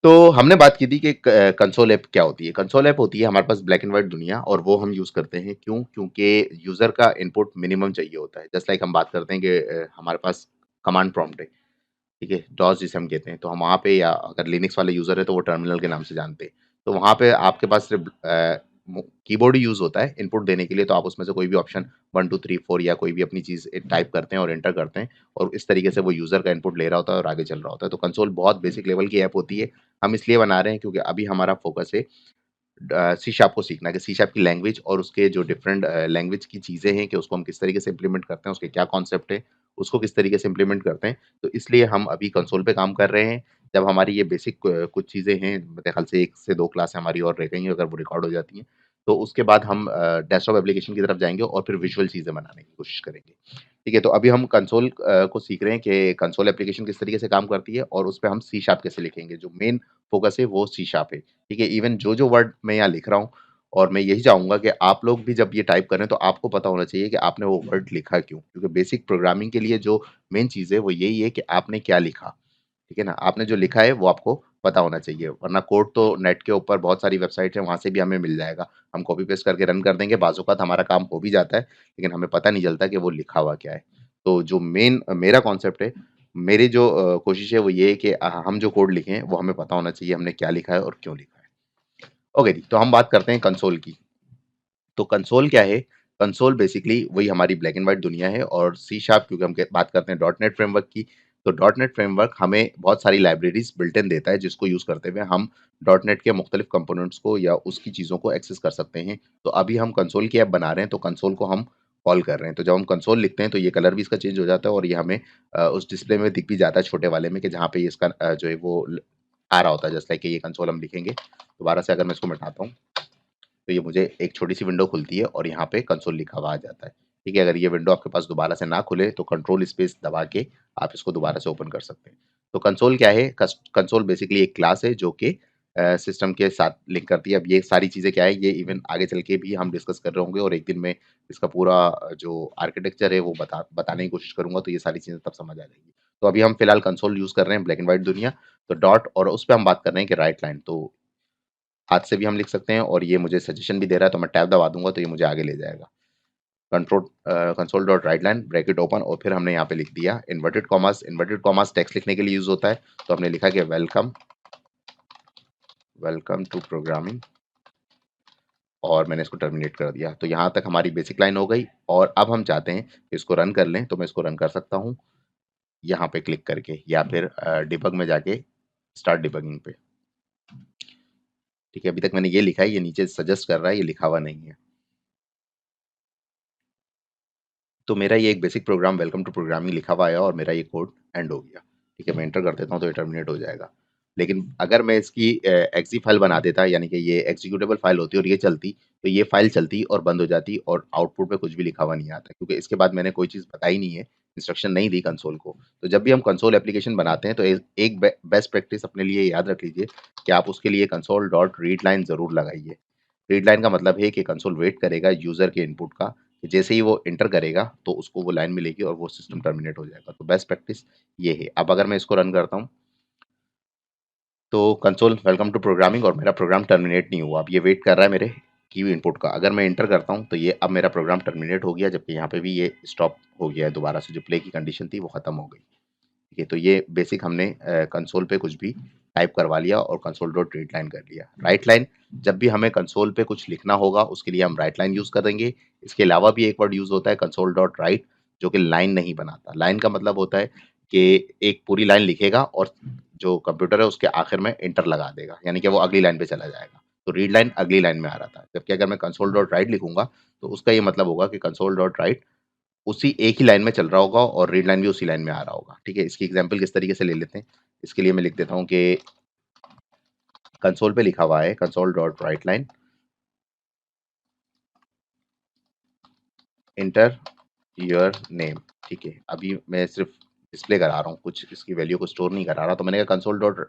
तो हमने बात की थी कि कंसोल ऐप क्या होती है। कंसोल ऐप होती है हमारे पास ब्लैक एंड व्हाइट दुनिया, और वो हम यूज़ करते हैं क्यों? क्योंकि यूज़र का इनपुट मिनिमम चाहिए होता है। जस्ट लाइक हम बात करते हैं कि हमारे पास कमांड प्रॉम्प्ट है, ठीक है? डॉस जिसे हम कहते हैं, तो हम वहाँ पे, या अगर लिनक्स वाले यूज़र है तो वो टर्मिनल के नाम से जानते हैं। तो वहाँ पे आपके पास सिर्फ़ कीबोर्ड ही यूज़ होता है इनपुट देने के लिए, तो आप उसमें से कोई भी ऑप्शन 1 2 3 4 या कोई भी अपनी चीज़ टाइप करते हैं और एंटर करते हैं, और इस तरीके से वो यूज़र का इनपुट ले रहा होता है और आगे चल रहा होता है। तो कंसोल बहुत बेसिक लेवल की ऐप होती है। हम इसलिए बना रहे हैं क्योंकि अभी हमारा फ़ोकस है सी शार्प को सीखना, कि सी शार्प की लैंग्वेज और उसके जो डिफरेंट लैंग्वेज की चीज़ें हैं, कि उसको हम किस तरीके से इम्प्लीमेंट करते हैं, उसके क्या कॉन्सेप्ट है, उसको किस तरीके से इम्प्लीमेंट करते हैं। तो इसलिए हम अभी कंसोल पे काम कर रहे हैं। जब हमारी ये बेसिक कुछ चीज़ें हैं, मेरे ख्याल से 1 से 2 क्लास हमारी और रह गई हैं, अगर वो रिकॉर्ड हो जाती हैं, तो उसके बाद हम डेस्कटॉप एप्लीकेशन की तरफ जाएँगे और फिर विजुअल चीज़ें बनाने की कोशिश करेंगे। ठीक है, तो अभी हम कंसोल को सीख रहे हैं कि कंसोल एप्लीकेशन किस तरीके से काम करती है, और उसपे हम सी शार्प कैसे लिखेंगे। जो मेन फ़ोकस है वो सी शार्प है। ठीक है? इवन जो-जो वर्ड मैं यहाँ लिख रहा हूँ, और मैं यही चाहूँगा कि आप लोग भी जब ये टाइप करें तो आपको पता होना चाहिए कि आपने वो वर्ड लिखा क्यों? क्योंकि बेसिक प्रोग्रामिंग के लिए जो मेन चीज़ है वो यही है कि आपने क्या लिखा, ठीक है ना? आपने जो लिखा है वो आपको पता होना चाहिए, वरना कोड तो नेट के ऊपर बहुत सारी वेबसाइट है, वहाँ से भी हमें मिल जाएगा। हम कॉपी पेस्ट करके रन कर देंगे, बाज़-औक़ात हमारा काम हो भी जाता है, लेकिन हमें पता नहीं चलता कि वो लिखा हुआ क्या है। तो जो मेन मेरा कॉन्सेप्ट है, मेरी जो कोशिश है वो ये है कि हम जो कोड लिखें वो हमें पता होना चाहिए हमने क्या लिखा है और क्यों लिखा है। ओके जी, तो हम बात करते हैं कंसोल की। तो कंसोल क्या है? कंसोल बेसिकली वही हमारी ब्लैक एंड व्हाइट दुनिया है, और सी शार्प, क्योंकि हम बात करते हैं डॉट नेट फ्रेमवर्क की, तो डॉट नेट फ्रेमवर्क हमें बहुत सारी लाइब्रेरीज बिल्ट इन देता है, जिसको यूज़ करते हुए हम डॉट नेट के मुख्तलिफ कंपोनेंट्स को या उसकी चीज़ों को एक्सेस कर सकते हैं। तो अभी हम कंसोल की ऐप बना रहे हैं, तो कंसोल को हम कॉल कर रहे हैं। तो जब हम कंसोल लिखते हैं तो ये कलर भी इसका चेंज हो जाता है, और ये हमें उस डिस्प्ले में दिख भी जाता है छोटे वाले में, कि जहाँ पे ये इसका जो है वो आ रहा होता है। जैसे कि ये कंसोल हम लिखेंगे, दोबारा से अगर मैं इसको मिटाता हूँ, तो ये मुझे एक छोटी-सी विंडो खुलती है और यहाँ पे कंसोल लिखा हुआ आ जाता है। ठीक है, अगर ये विंडो आपके पास दोबारा से ना खुले तो कंट्रोल स्पेस दबा के आप इसको दोबारा से ओपन कर सकते हैं। तो कंसोल क्या है? कंसोल बेसिकली एक क्लास है जो कि सिस्टम के साथ लिंक करती है। अब ये सारी चीज़ें क्या है, ये इवन आगे चल के भी हम डिस्कस कर रहे होंगे, और एक दिन मैं इसका पूरा जो आर्किटेक्चर है वो बताने की कोशिश करूँगा, तो ये सारी चीज़ें तब समझ आ जाएँगी। तो अभी हम फिलहाल कंसोल यूज़ कर रहे हैं, ब्लैक एंड व्हाइट दुनिया, तो डॉट, और उस पे हम बात कर रहे हैं कि राइट लाइन। तो हाथ से भी हम लिख सकते हैं, और ये मुझे सजेशन भी दे रहा है, तो मैं टैब दबा दूँगा तो ये मुझे आगे ले जाएगा। Console dot write line bracket open, और फिर हमने यहाँ पे लिख दिया इन्वर्टेड कॉमास टेक्स्ट लिखने के लिए यूज़ होता है, तो हमने लिखा कि वेलकम वेलकम टू प्रोग्रामिंग, और मैंने इसको टर्मिनेट कर दिया। तो यहाँ तक हमारी बेसिक लाइन हो गई, और अब हम चाहते हैं कि इसको रन कर लें, तो मैं इसको रन कर सकता हूँ यहाँ पे क्लिक करके, या फिर डिबग में जाके स्टार्ट डिबगिंग पे। ठीक है, अभी तक मैंने ये लिखा है, ये नीचे सजेस्ट कर रहा है, ये लिखा हुआ नहीं है। तो मेरा ये एक basic program welcome to programming लिखा हुआ आया, और मेरा ये कोड एंड हो गया। ठीक है, मैं एंटर कर देता हूँ तो ये टर्मिनेट हो जाएगा। लेकिन अगर मैं इसकी एक्सी फाइल बना देता, यानी कि ये एग्जीक्यूटेबल फाइल होती और ये चलती, तो ये फाइल चलती और बंद हो जाती, और आउटपुट पे कुछ भी लिखा हुआ नहीं आता, क्योंकि इसके बाद मैंने कोई चीज़ बताई नहीं है, इंस्ट्रक्शन नहीं दी कंसोल को। तो जब भी हम कंसोल एप्लीकेशन बनाते हैं, तो एक बेस्ट प्रैक्टिस अपने लिए याद रख लीजिए, कि आप उसके लिए कंसोल डॉट रीड लाइन ज़रूर लगाइए। रीड लाइन का मतलब है कि कंसोल वेट करेगा यूज़र के इनपुट का, कि जैसे ही वो एंटर करेगा तो उसको वो लाइन मिलेगी और वो सिस्टम टर्मिनेट हो जाएगा। तो बेस्ट प्रैक्टिस ये है। अब अगर मैं इसको रन करता हूँ, तो कंसोल वेलकम टू प्रोग्रामिंग, और मेरा प्रोग्राम टर्मिनेट नहीं हुआ। अब ये वेट कर रहा है मेरे की इनपुट का। अगर मैं एंटर करता हूँ तो ये अब मेरा प्रोग्राम टर्मिनेट हो गया, जबकि यहाँ पे भी ये स्टॉप हो गया है, दोबारा से जो प्ले की कंडीशन थी वो खत्म हो गई। ठीक है, तो ये बेसिक हमने कंसोल पे कुछ भी टाइप करवा लिया और कंसोल डॉट रीड लाइन कर लिया। राइट लाइन, जब भी हमें कंसोल पे कुछ लिखना होगा उसके लिए हम राइट लाइन यूज़ करेंगे। इसके अलावा भी एक वर्ड यूज़ होता है कंसोल डॉट राइट, जो कि लाइन नहीं बनाता। लाइन का मतलब होता है कि एक पूरी लाइन लिखेगा और जो कंप्यूटर है उसके आखिर में एंटर लगा देगा, यानी कि वो अगली लाइन पे चला जाएगा। तो रीड लाइन अगली लाइन में आ रहा था, जबकि अगर मैं कंसोल डॉट राइट लिखूंगा तो उसका ये मतलब होगा कि कंसोल डॉट राइट उसी एक ही लाइन में चल रहा होगा और रीड लाइन भी उसी लाइन में आ रहा होगा। ठीक है, इसकी एग्जांपल किस तरीके से ले लेते हैं, इसके लिए मैं लिख देता हूँ कि कंसोल पे लिखा हुआ है console dot write line inter your name. ठीक है, अभी मैं सिर्फ डिस्प्ले करा रहा हूँ, कुछ इसकी वैल्यू को स्टोर नहीं करा रहा, तो मैंने कहा कंसोल डॉट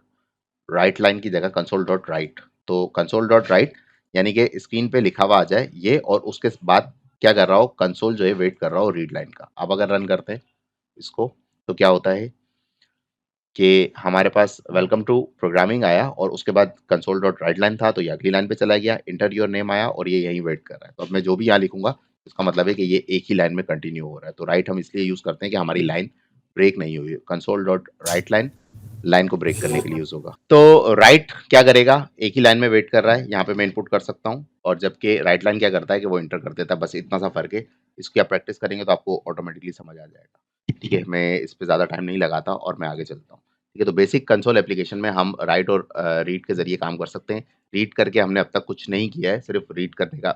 राइट लाइन की जगह कंसोल डॉट राइट। तो कंसोल डॉट राइट यानी कि स्क्रीन पे लिखा हुआ आ जाए ये, और उसके बाद क्या कर रहा हो, कंसोल जो है वेट कर रहा हो रीड लाइन का। अब अगर रन करते हैं इसको, तो क्या होता है, कि हमारे पास वेलकम टू प्रोग्रामिंग आया और उसके बाद कंसोल डॉट राइट लाइन था, तो ये अगली लाइन पे चला गया, एंटर योर नेम आया और ये यहीं वेट कर रहा है। तो अब मैं जो भी यहाँ लिखूँगा, इसका मतलब है कि ये एक ही लाइन में कंटिन्यू हो रहा है। तो राइट हम इसलिए यूज़ करते हैं कि हमारी लाइन ब्रेक नहीं हुई है। Console dot write line, line को ब्रेक करने के लिए यूज़ होगा। तो राइट क्या करेगा? एक ही लाइन में वेट कर रहा है, यहाँ पे मैं इनपुट कर सकता हूँ और जबकि राइट लाइन क्या करता है कि वो एंटर कर देता है, बस इतना सा फ़र्क है। इसकी आप प्रैक्टिस करेंगे तो आपको ऑटोमेटिकली समझ आ जाएगा। ठीक है, मैं इस पे ज़्यादा टाइम नहीं लगाता और मैं आगे चलता हूँ। ठीक है, तो बेसिक कंसोल एप्लीकेशन में हम राइट और रीड के ज़रिए काम कर सकते हैं। रीड करके हमने अब तक कुछ नहीं किया है, सिर्फ़ रीड करने का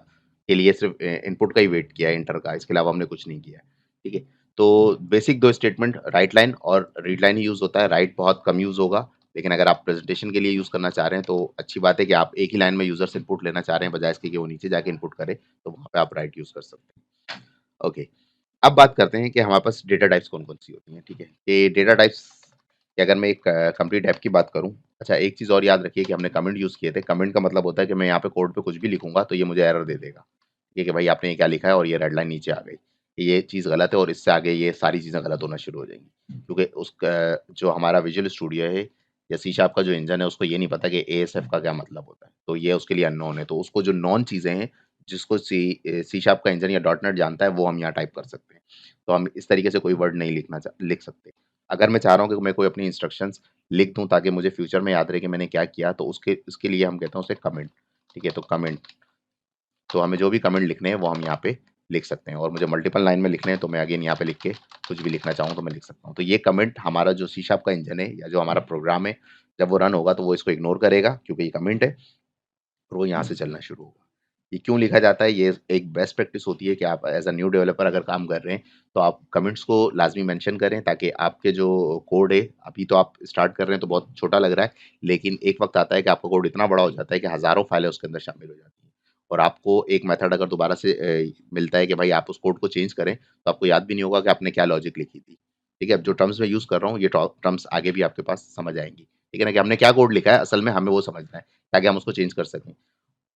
के लिए सिर्फ़ इनपुट का ही वेट किया है एंटर का, इसके अलावा हमने कुछ नहीं किया है। ठीक है, तो बेसिक 2 स्टेटमेंट राइट लाइन और रीड लाइन ही यूज़ होता है, राइट बहुत कम यूज़ होगा, लेकिन अगर आप प्रेज़ेंटेशन के लिए यूज़ करना चाह रहे हैं, तो अच्छी बात है कि आप एक ही लाइन में यूज़र से इनपुट लेना चाह रहे हैं, बजाए इसके कि वो नीचे जाके इनपुट करे, तो वहाँ पे आप राइट यूज़ कर सकते हैं। ओके। अब बात करते हैं कि हमारे पास डेटा टाइप्स कौन-कौन सी होती हैं, ठीक है? ये डेटा टाइप्स की अगर मैं एक कंप्लीट ऐप की बात करूँ, अच्छा एक चीज़ और याद रखिए कि हमने कमेंट यूज़ किए थे। कमेंट का मतलब होता है कि मैं यहाँ पे कोड पे कुछ भी लिखूँगा तो ये मुझे एरर दे देगा। ये कि भाई आपने ये क्या लिखा है और ये रेड लाइन नीचे आ गई। ये चीज़ गलत है और इससे आगे ये सारी चीज़ें गलत होना शुरू हो जाएँगी। क्योंकि जो हमारा विजुअल स्टूडियो है या सी शार्प का जो इंजन है उसको ये नहीं पता कि एएसएफ का क्या मतलब होता है। तो ये उसके लिए अननोन है। तो उसको जो नोन चीज़ें हैं जिसको सी शार्प का इंजन या डॉट नेट जानता है वो हम यहाँ टाइप कर सकते हैं। तो हम इस तरीके से कोई वर्ड नहीं लिख सकते। अगर मैं चाह रहा हूँ कि मैं कोई अपनी इंस्ट्रक्शंस लिख दूँ ताकि मुझे फ्यूचर में याद रहे कि मैंने क्या किया तो उसके लिए हम कहते हैं उसे कमेंट। ठीक है? तो कमेंट, तो हमें जो भी कमेंट लिखने हैं वो हम यहाँ पे लिख सकते हैं और मुझे मल्टीपल लाइन में लिखने हैं तो मैं अगेन यहाँ पे लिख के कुछ भी लिखना चाहूँ तो मैं लिख सकता हूँ। तो ये कमेंट हमारा जो सी शार्प का इंजन है या जो हमारा प्रोग्राम है, जब वो रन होगा तो वो इसको इग्नोर करेगा क्योंकि ये कमेंट है और वो यहाँ से चलना शुरू होगा। ये क्यों लिखा जाता है? ये एक बेस्ट प्रैक्टिस होती है कि आप एज़ अ न्यू डेवलपर अगर काम कर रहे हैं, तो आप कमेंट्स को लाज़मी मेंशन करें ताकि आपके जो कोड है, अभी तो आप स्टार्ट कर रहे हैं तो बहुत छोटा लग रहा है, लेकिन एक वक़्त आता है कि आपका कोड इतना बड़ा हो जाता है कि हज़ारों फाइलें उसके अंदर शामिल हो जाती हैं। और आपको एक मेथड अगर दोबारा से मिलता है कि भाई आप उस कोड को चेंज करें, तो आपको याद भी नहीं होगा कि आपने क्या लॉजिक लिखी थी। ठीक है? अब जो टर्म्स मैं यूज़ कर रहा हूँ, ये टर्म्स आगे भी आपके पास समझ आएँगी। ठीक है ना? कि हमने क्या कोड लिखा है, असल में हमें वो समझना है, ताकि हम उसको चेंज कर सकें।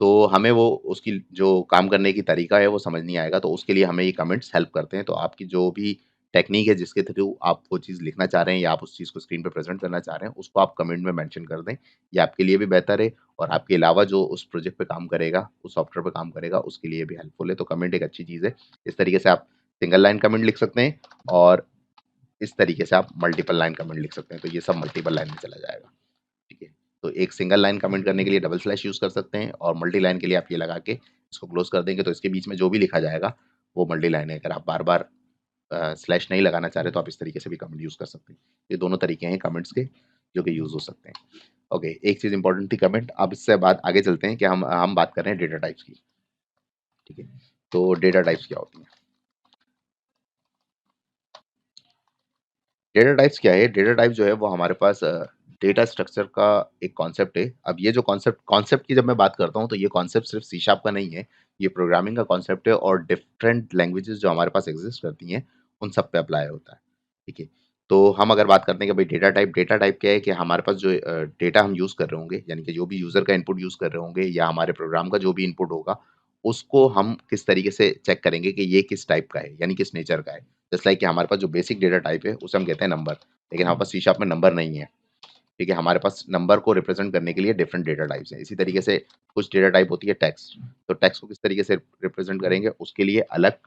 तो हमें वो उसकी जो काम करने की तरीका है वो समझ नहीं आएगा, तो उसके लिए हमें ये कमेंट्स हेल्प करते हैं। तो आपकी जो भी टेक्नीक है जिसके थ्रू आप वो चीज़ लिखना चाह रहे हैं या आप उस चीज़ को स्क्रीन पे प्रेज़ेंट करना चाह रहे हैं, उसको आप कमेंट में मेंशन कर दें। ये आपके लिए भी बेहतर है और आपके अलावा जो उस प्रोजेक्ट पे काम करेगा, उस सॉफ्टवेयर पे काम करेगा, उसके लिए भी हेल्पफुल है। तो कमेंट एक अच्छी चीज़ है। इस तरीके से आप सिंगल लाइन कमेंट लिख सकते हैं और इस तरीके से आप मल्टीपल लाइन कमेंट लिख सकते हैं। तो ये सब मल्टीपल लाइन में चला जाएगा। ठीक है। तो एक सिंगल लाइन कमेंट करने के लिए डबल स्लैश यूज़ कर सकते हैं और मल्टी लाइन के लिए आप ये लगा के इसको क्लोज़ कर देंगे तो इसके बीच में जो भी लिखा जाएगा वो मल्टी लाइन है। अगर आप बार-बार स्लैश नहीं लगाना चाह रहे तो आप इस तरीके से भी कमेंट यूज़ कर सकते हैं। ये दोनों तरीके हैं कमेंट्स के जो कि यूज़ हो सकते हैं। ओके, एक चीज़ इम्पोर्टेंट थी कमेंट, अब इससे बाद आगे चलते हैं कि हम बात कर रहे हैं डेटा टाइप्स की। ठीक है। तो डेटा टाइप्स क्या होती हैं? डेटा टाइप्स क्या है? डेटा टाइप जो है वो हमारे पास डेटा स्ट्रक्चर का एक कॉन्सेप्ट है। अब ये जो कॉन्सेप्ट कॉन्सेप्ट की जब मैं बात करता हूँ तो ये कॉन्सेप्ट सिर्फ़ सी शार्प का नहीं है, ये प्रोग्रामिंग का कॉन्सेप्ट है और डिफरेंट लैंग्वेजेज़ जो हमारे पास एग्ज़िस्ट करती हैं, उन सब पे अप्लाई होता है। ठीक है? तो हम अगर बात करते हैं कि भाई डेटा टाइप क्या है कि हमारे पास जो डेटा हम यूज़ कर रहे होंगे, यानी कि जो भी यूज़र का इनपुट यूज़ कर रहे होंगे या हमारे प्रोग्राम का जो भी इनपुट होगा, उसको हम किस तरीके से चेक करेंगे कि ये किस टाइप का है, यानी किस नेचर का है। जस्ट लाइक कि हमारे पास जो बेसिक डेटा टाइप है उसे हम कहते हैं नंबर, लेकिन हमारे पास सी शार्प में नंबर नहीं है। ठीक है, हमारे पास नंबर को रिप्रेजेंट करने के लिए डिफरेंट डेटा टाइप्स हैं। इसी तरीके से कुछ डेटा टाइप होती है टेक्स्ट, तो टेक्स्ट को किस तरीके से रिप्रेजेंट करेंगे उसके लिए अलग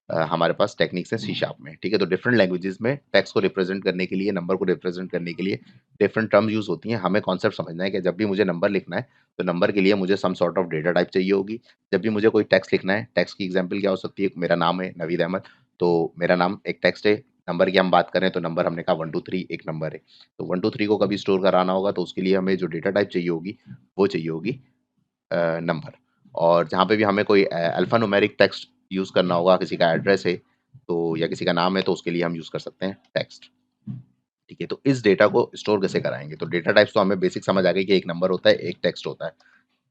हमारे पास टेक्निक्स हैं सी शार्प में। ठीक है, तो डिफरेंट लैंग्वेजेस में टेक्स्ट को रिप्रेजेंट करने के लिए, नंबर को रिप्रेजेंट करने के लिए डिफरेंट टर्म्स यूज़ होती हैं। हमें कॉन्सेप्ट समझना है कि जब भी मुझे नंबर लिखना है, तो नंबर के लिए मुझे some sort of data type चाहिए होगी। जब भी मुझे कोई टेक्स्ट लिखना है, टेक्स्ट की एग्जांपल क्या हो सकती है? मेरा नाम है नवीद अहमद, तो मेरा नाम एक टेक्स्ट है। नंबर की हम बात करें तो नंबर हमने कहा 1 2 3 एक नंबर है। तो 1 2 3 को कभी स्टोर कराना होगा तो उसके लिए हमें जो डेटा टाइप चाहिए होगी, वो चाहिए होगी नंबर। और जहाँ पे भी हमें कोई अल्फ़ा न्यूमेरिक टेक्स्ट यूज़ करना होगा, किसी का एड्रेस है तो या किसी का नाम है तो उसके लिए हम यूज़ कर सकते हैं टेक्स्ट। ठीक है, तो इस डेटा को स्टोर कैसे कराएँगे? तो डेटा टाइप्स तो हमें बेसिक समझ आ गई कि एक नंबर होता है, एक टेक्स्ट होता है।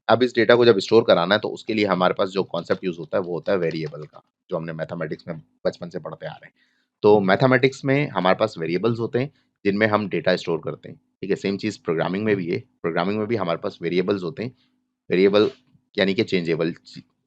अब इस डेटा को जब स्टोर कराना है तो उसके लिए हमारे पास जो कॉन्सेप्ट यूज़ होता है वो होता है वेरिएबल का, जो हमने मैथमेटिक्स में बचपन से पढ़ते आ रहे हैं। तो मैथमेटिक्स में हमारे पास वेरिएबल्स होते हैं जिनमें हम डेटा स्टोर करते हैं। ठीक है, सेम चीज़ प्रोग्रामिंग में भी है। प्रोग्रामिंग में भी हमारे पास वेरिएबल्स होते हैं। वेरिएबल यानी कि चेंजेबल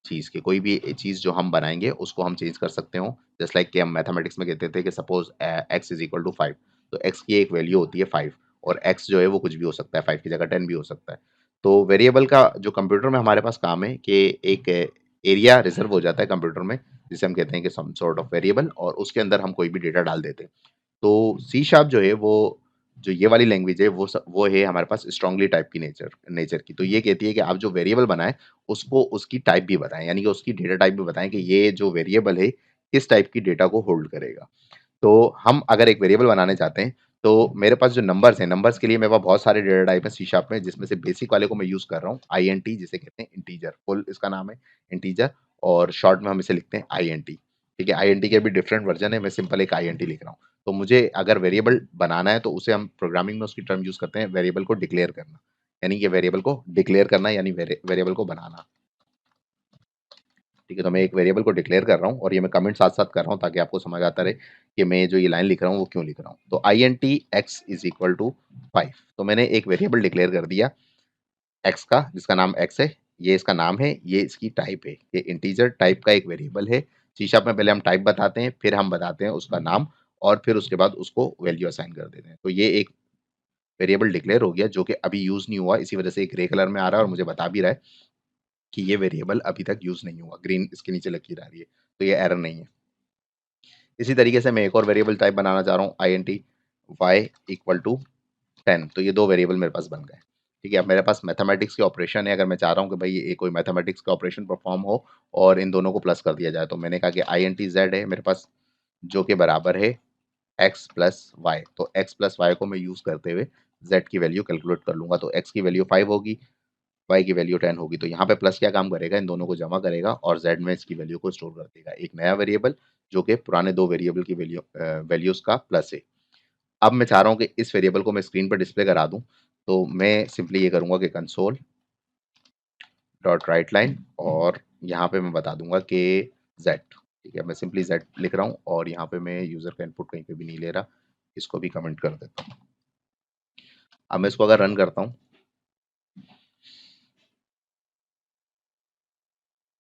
चीज़ की कोई भी चीज़ जो हम बनाएँगे उसको हम चेंज कर सकते हो। जस्ट लाइक कि हम मैथमेटिक्स में कहते थे कि suppose x is equal to 5, तो x की एक वैल्यू होती है 5 और x जो है वो कुछ भी हो सकता है, 5 की जगह 10 भी हो सकता है। तो वेरिएबल का जो कंप्यूटर में हमारे पास काम है कि एक एरिया रिजर्व हो जाता है कंप्यूटर में, जिसे हम कहते हैं कि सम सॉर्ट ऑफ वेरिएबल, और उसके अंदर हम कोई भी डेटा डाल देते हैं। तो सी शार्प जो है वो, जो ये वाली लैंग्वेज है वो है हमारे पास स्ट्रांगली टाइप की नेचर नेचर की। तो ये कहती है कि आप जो वेरिएबल बनाएं उसको उसकी टाइप भी बताएं, यानी कि उसकी डेटा टाइप भी बताएं कि ये जो वेरिएबल है किस टाइप की डेटा को होल्ड करेगा। तो हम अगर एक वेरिएबल बनाने चाहते हैं, तो मेरे पास जो नंबर्स हैं, नंबर्स के लिए मेरे पास बहुत सारे डेटा टाइप हैं सी शार्प में, जिसमें से बेसिक वाले को मैं यूज़ कर रहा हूँ आईएनटी, जिसे कहते हैं इंटीजर, फुल इसका नाम है इंटीजर, और शॉर्ट में हम इसे लिखते हैं आईएनटी। ठीक है, आईएनटी के भी डिफरेंट वर्जन है, मैं सिंपल एक आईएनटी लिख रहा हूँ। तो मुझे अगर वेरिएबल बनाना है तो उसे हम प्रोग्रामिंग में उसकी टर्म यूज़ करते हैं वेरिएबल को डिक्लेयर करना, यानी कि वेरिएबल को डिक्लेयर करना यानी वेरिएबल को बनाना। ठीक है, तो मैं एक वेरिएबल को डिक्लेयर कर रहा हूँ और ये मैं कमेंट साथ-साथ कर रहा हूँ ताकि आपको समझ आता रहे कि मैं जो ये लाइन लिख रहा हूँ वो क्यों लिख रहा हूँ। तो int x is equal to 5, तो मैंने एक वेरिएबल डिक्लेयर कर दिया x का, जिसका नाम x है, ये इसका नाम है, ये इसकी टाइप है, ये इंटीजर टाइप का एक वेरिएबल है। सी शार्प में पहले हम टाइप बताते हैं, फिर हम बताते हैं उसका नाम, और फिर उसके बाद उसको वैल्यू असाइन कर देते हैं। तो ये एक वेरिएबल डिक्लेयर हो गया जो कि अभी यूज़ नहीं हुआ, इसी वजह से ये ग्रे कलर में आ रहा है और मुझे बता भी रहा है कि ये वेरिएबल अभी तक यूज़ नहीं हुआ, ग्रीन इसके नीचे लकीर आ रही है, तो ये एरर नहीं है। इसी तरीके से मैं एक और वेरिएबल टाइप बनाना चाह रहा हूँ इंट y इक्वल टू 10, तो ये दो वेरिएबल मेरे पास बन गए। ठीक है, अब मेरे पास मैथमेटिक्स के ऑपरेशन है, अगर मैं चाह रहा हूँ कि भाई ये कोई मैथमेटिक्स का ऑपरेशन परफॉर्म हो और इन दोनों को प्लस कर दिया जाए, तो मैंने कहा कि इंट z है मेरे पास, जो कि बराबर है x प्लस वाई। तो x प्लस वाई को मैं यूज़ करते हुए z की वैल्यू कैलकुलेट कर लूंगा। तो x की वैल्यू 5 होगी, y की वैल्यू 10 होगी। तो यहाँ पे प्लस क्या काम करेगा, इन दोनों को जमा करेगा और z में इसकी वैल्यू को स्टोर कर देगा, एक नया वेरिएबल जो कि पुराने दो वेरिएबल की वैल्यूज का प्लस है। अब मैं चाह रहा हूँ कि इस वेरिएबल को मैं स्क्रीन पर डिस्प्ले करा दूँ, तो मैं सिंपली ये करूँगा कि कंसोल डॉट राइट लाइन, और यहाँ पे मैं बता दूंगा कि z। ठीक है, मैं सिंपली z लिख रहा हूँ और यहाँ पे मैं यूज़र का इनपुट कहीं पे भी नहीं ले रहा, इसको भी कमेंट कर देता हूँ। अब मैं इसको अगर रन करता हूँ,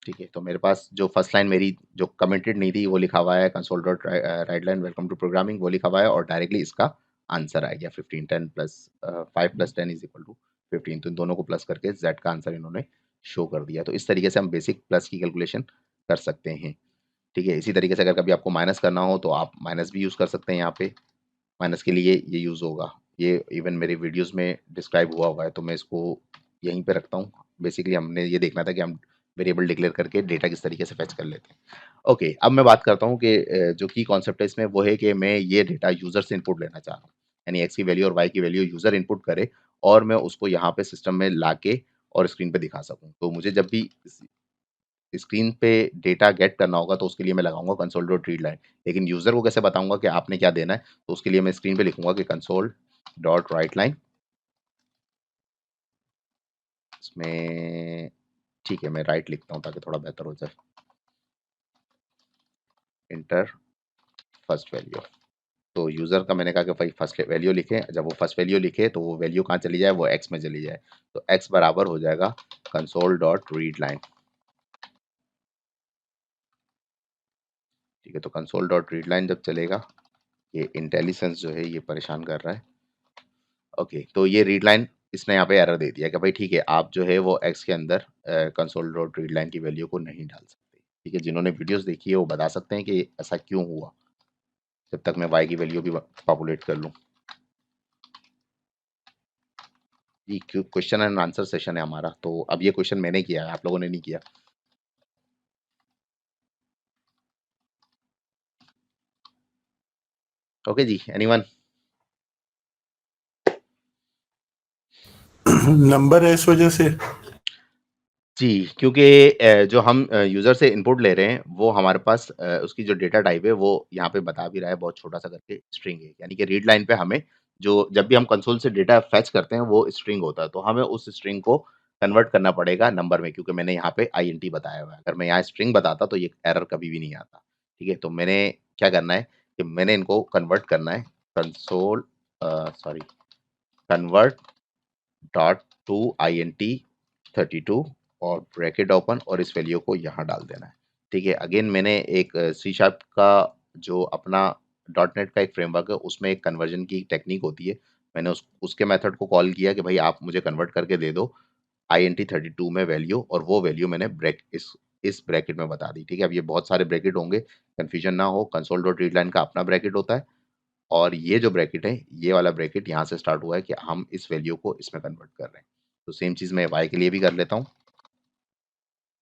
ठीक है, तो मेरे पास जो फर्स्ट लाइन मेरी जो कमेंटेड नहीं थी वो लिखा हुआ है console dot write line welcome to programming, वो लिखा हुआ है और डायरेक्टली इसका आंसर आ गया 15, 10 plus 5 plus 10 is equal to 15। तो इन दोनों को प्लस करके जेड का आंसर इन्होंने शो कर दिया। तो इस तरीके से हम बेसिक प्लस की कैलकुलेशन कर सकते हैं। ठीक है, इसी तरीके से अगर कभी आपको माइनस करना हो तो आप माइनस भी यूज़ कर सकते हैं। यहाँ पे माइनस के लिए ये यूज़ होगा, ये इवन मेरे वीडियोस में डिस्क्राइब हुआ है, तो मैं इसको यहीं पे रखता हूँ। बेसिकली हमने ये देखना था कि हम वेरिएबल डिक्लेयर करके डेटा किस तरीके से फेच कर लेते हैं। ओके, अब मैं बात करता हूँ कि जो की कॉन्सेप्ट है इसमें वो है कि मैं ये डेटा यूज़र से इनपुट लेना चाह रहा हूँ, यानी एक्स की वैल्यू और वाई की वैल्यू यूज़र इनपुट करे और मैं उसको यहाँ पे सिस्टम में ला के और स्क्रीन पे दिखा सकूँ। तो मुझे जब भी स्क्रीन पे डेटा गेट करना होगा तो उसके लिए मैं लगाऊंगा कंसोल डॉट रीड लाइन, लेकिन यूज़र को कैसे बताऊंगा कि आपने क्या देना है, तो उसके लिए मैं स्क्रीन पे लिखूंगा कि कंसोल डॉट राइट लाइन। इसमें ठीक है, मैं राइट लिखता हूँ ताकि थोड़ा बेहतर हो जाए। इंटर फर्स्ट वैल्यू, तो यूज़र का मैंने कहा कि भाई फर्स्ट वैल्यू लिखें, जब वो फर्स्ट वैल्यू लिखे तो वो वैल्यू कहाँ चली जाए, वो एक्स में चली जाए। तो एक्स बराबर हो जाएगा कंसोल डॉट रीड लाइन। ठीक है, तो कंसोल डॉट रीड लाइन जब चलेगा, ये इंटेलिजेंस जो है ये परेशान कर रहा है। ओके, तो ये रीड लाइन इसने यहाँ पे एरर दे दिया कि भाई ठीक है, आप जो है वो एक्स के अंदर कंसोल डॉट रीड लाइन की वैल्यू को नहीं डाल सकते। ठीक है, जिन्होंने वीडियोस देखी है वो बता सकते हैं कि ऐसा क्यों हुआ, जब तक मैं वाई की वैल्यू भी पॉपुलेट कर लूँ। ये क्वेश्चन एंड आंसर सेशन है हमारा, तो अब ये क्वेश्चन मैंने किया है, आप लोगों ने नहीं किया। ओके जी, एनीवन? नंबर है इस वजह से। जी, क्योंकि जो हम यूज़र से इनपुट ले रहे हैं, वो हमारे पास उसकी जो डेटा टाइप है, वो यहाँ पे बता भी रहा है बहुत छोटा-सा करके स्ट्रिंग है। यानी कि रीड लाइन पे हमें जो जब भी हम कंसोल से डेटा फेच करते हैं, वो स्ट्रिंग होता है। तो हमें उस स्ट्रिंग को कन्वर्ट करना पड़ेगा नंबर में, क्योंकि मैंने यहाँ पे आईएनटी बताया हुआ है। अगर मैं यहाँ स्ट्रिंग बताता, तो ये एरर कभी भी नहीं आता। ठीक है? तो मैंने क्या करना है कि मैंने इनको कन्वर्ट करना है console sorry convert dot to int 32 और ब्रैकेट ओपन और इस वैल्यू को यहाँ डाल देना है। ठीक है, अगेन मैंने एक सी शार्प का जो अपना डॉट नेट का एक फ्रेमवर्क है, उसमें एक कन्वर्जन की टेक्निक होती है। मैंने उसके मेथड को कॉल किया कि भाई आप मुझे कन्वर्ट करके दे दो INT32 में वैल्यू, और वो वैल्यू मैंने इस ब्रैकेट में बता दी। ठीक है, अब ये बहुत सारे ब्रैकेट होंगे, कंफ्यूजन ना हो। कंसोल डॉट रीडलाइन का अपना ब्रैकेट होता है, और ये जो ब्रैकेट है, ये वाला ब्रैकेट यहाँ से स्टार्ट हुआ है कि हम इस वैल्यू को इसमें कन्वर्ट कर रहे हैं। तो सेम चीज़ मैं y के लिए भी कर लेता हूँ,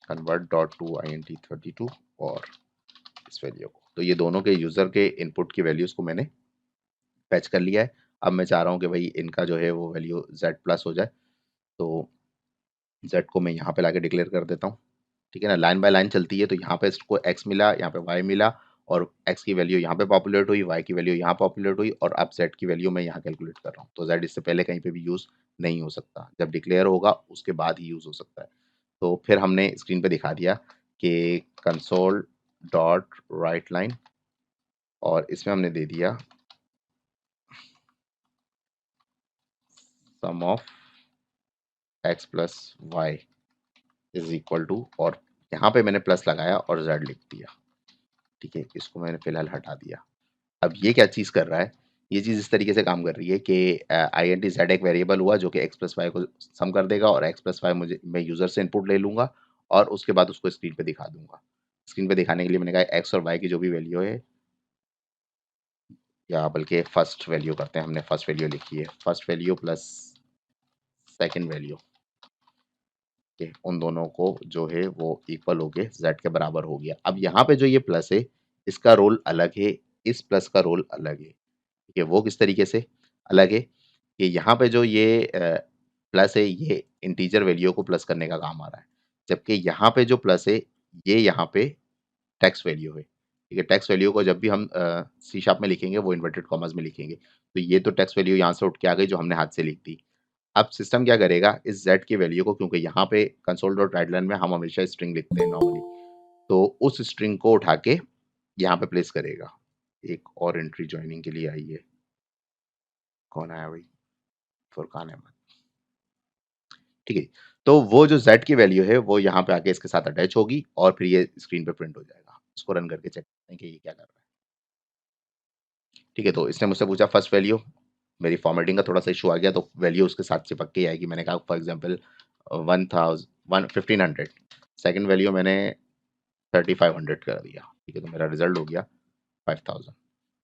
कन्वर्ट डॉट टू INT32 और इस वैल्यू को। तो ये दोनों के यूज़र के इनपुट की वैल्यूज़ को मैंने फेच कर लिया है। अब मैं चाह रहा हूँ कि भाई इनका जो है वो वैल्यू z प्लस हो जाए, तो z को मैं यहाँ पे लाके डिक्लेयर कर देता हूँ। ठीक है ना, लाइन बाय लाइन चलती है, तो यहाँ पे इसको x मिला, यहाँ पे y मिला, और x की वैल्यू यहाँ पे पॉपुलेट हुई, y की वैल्यू यहाँ पॉपुलेट हुई, और अब z की वैल्यू मैं यहाँ कैलकुलेट कर रहा हूँ। तो z इससे पहले कहीं पे भी यूज़ नहीं हो सकता, जब डिक्लेयर होगा उसके बाद ही यूज़ हो सकता है। तो फिर हमने स्क्रीन पे दिखा दिया कि कंसोल डॉट राइट लाइन, और इसमें हमने दे दिया sum of x plus y is equal to, और यहाँ पे मैंने प्लस लगाया और z लिख दिया। ठीक है, इसको मैंने फिलहाल हटा दिया। अब ये क्या चीज़ कर रहा है, ये चीज़ इस तरीके से काम कर रही है कि INT z एक वेरिएबल हुआ जो कि x प्लस वाई को सम कर देगा, और x प्लस वाई मुझे मैं यूज़र से इनपुट ले लूँगा और उसके बाद उसको स्क्रीन पे दिखा दूँगा। स्क्रीन पे दिखाने के लिए मैंने कहा x और y की जो भी वैल्यू है, या बल्कि फर्स्ट वैल्यू करते हैं, हमने फर्स्ट वैल्यू लिखी है, first value plus second value के उन दोनों को जो है वो इक्वल हो गए, z के बराबर हो गया। अब यहाँ पे जो ये प्लस है, इसका रोल अलग है, इस प्लस का रोल अलग है। ठीक है, वो किस तरीके से अलग है कि यहाँ पे जो ये प्लस है, ये इंटीजर वैल्यू को प्लस करने का काम आ रहा है, जबकि यहाँ पे जो प्लस है, ये यहाँ पे टेक्स्ट वैल्यू है। ठीक है, टेक्स्ट वैल्यू को जब भी हम सी शार्प में लिखेंगे, वो इन्वर्टेड कॉमर्स में लिखेंगे। तो ये तो टेक्स्ट वैल्यू यहाँ से उठ के आ गई जो हमने हाथ से लिख दी। अब सिस्टम क्या करेगा, इस z की वैल्यू को, क्योंकि यहाँ पे कंसोल डॉट राइटलाइन में हम हमेशा स्ट्रिंग लिखते हैं नॉर्मली, तो उस स्ट्रिंग को उठा के यहाँ पे प्लेस करेगा। एक और एंट्री ज्वाइनिंग के लिए आई है, कौन आया भाई, फुरकान अहमद। ठीक है, तो वो जो z की वैल्यू है वो यहाँ पे आके इसके साथ अटैच होगी, और फिर ये स्क्रीन पे प्रिंट हो जाएगा। इसको रन करके चेक करते हैं कि ये क्या कर रहा है। ठीक है, तो इसने मुझसे पूछा फर्स्ट वैल्यू, मेरी फॉर्मेटिंग का थोड़ा सा इशू आ गया, तो वैल्यू उसके साथ चिपक के आएगी। मैंने कहा फॉर एग्जांपल 1500, सेकंड वैल्यू मैंने 3500 कर दिया। ठीक है, तो मेरा रिजल्ट हो गया 5000।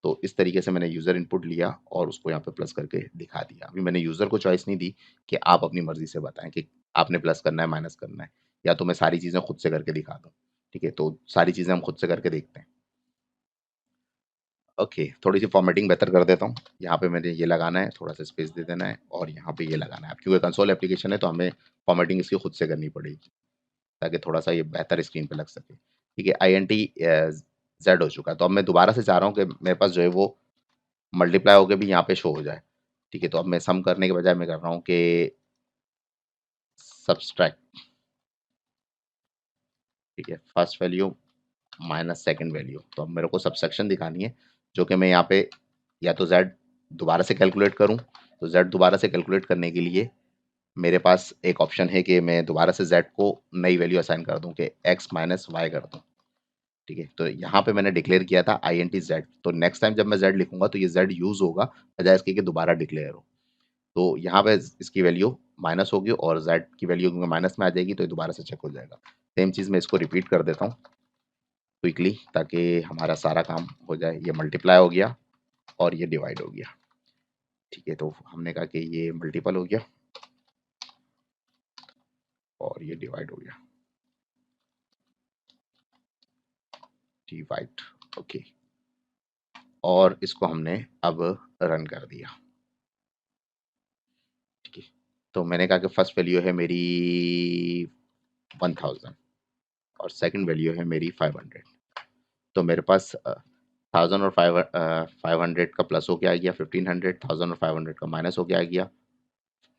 तो इस तरीके से मैंने यूज़र इनपुट लिया और उसको यहाँ पे प्लस करके दिखा दिया। अभी मैंने यूज़र को चॉइस नहीं दी कि आप अपनी मर्ज़ी से बताएँ कि आपने प्लस करना है, माइनस करना है, या तो मैं सारी चीज़ें खुद से करके दिखा दूँ। ठीक है, तो सारी चीज़ें हम खुद से करके देखते हैं। ओके, थोड़ी-सी फॉर्मेटिंग बेहतर कर देता हूँ। यहाँ पे मैंने ये लगाना है, थोड़ा-सा स्पेस दे देना है, और यहाँ पे ये लगाना है। अब क्योंकि कंसोल एप्लीकेशन है, तो हमें फॉर्मेटिंग इसकी खुद से करनी पड़ेगी, ताकि थोड़ा-सा ये बेहतर स्क्रीन पे लग सके। ठीक है, INT Z हो चुका है, तो अब मैं दोबारा से चाह रहा हूँ कि मेरे पास जो है वो मल्टीप्लाई होके भी यहाँ पे शो हो जाए। ठीक है, तो अब मैं सम करने के बजाय मैं कर रहा हूँ कि सब्सट्रैक्ट। ठीक है, first value minus second value. तो अब मेरे को सब्सट्रैक्शन दिखानी है, जो कि मैं यहाँ पे या तो z दोबारा से कैलकुलेट करूँ, तो z दोबारा से कैलकुलेट करने के लिए मेरे पास एक ऑप्शन है कि मैं दोबारा से z को नई वैल्यू असाइन कर दूँ कि x माइनस वाई कर दूँ। ठीक है, तो यहाँ पे मैंने डिक्लेयर किया था INT z, तो नेक्स्ट टाइम जब मैं z लिखूंगा तो ये z यूज़ होगा, बजाय इसके कि दोबारा डिक्लेयर हो। तो यहाँ पे इसकी वैल्यू माइनस होगी, और z की वैल्यू क्योंकि माइनस में आ जाएगी, तो ये दोबारा से चेक हो जाएगा। सेम चीज़ मैं इसको रिपीट कर देता हूँ क्विकली, ताकि हमारा सारा काम हो जाए। ये मल्टीप्लाई हो गया और ये डिवाइड हो गया। ठीक है, तो हमने कहा कि ये मल्टीपल हो गया और ये डिवाइड हो गया, डिवाइड। ओके, और इसको हमने अब रन कर दिया। ठीक है, तो मैंने कहा कि फर्स्ट वैल्यू है मेरी 1000 और सेकंड वैल्यू है मेरी 500। तो मेरे पास 1000 और 500 का प्लस होके आ गया 1500, 1000 और 500 का माइनस होके आ गया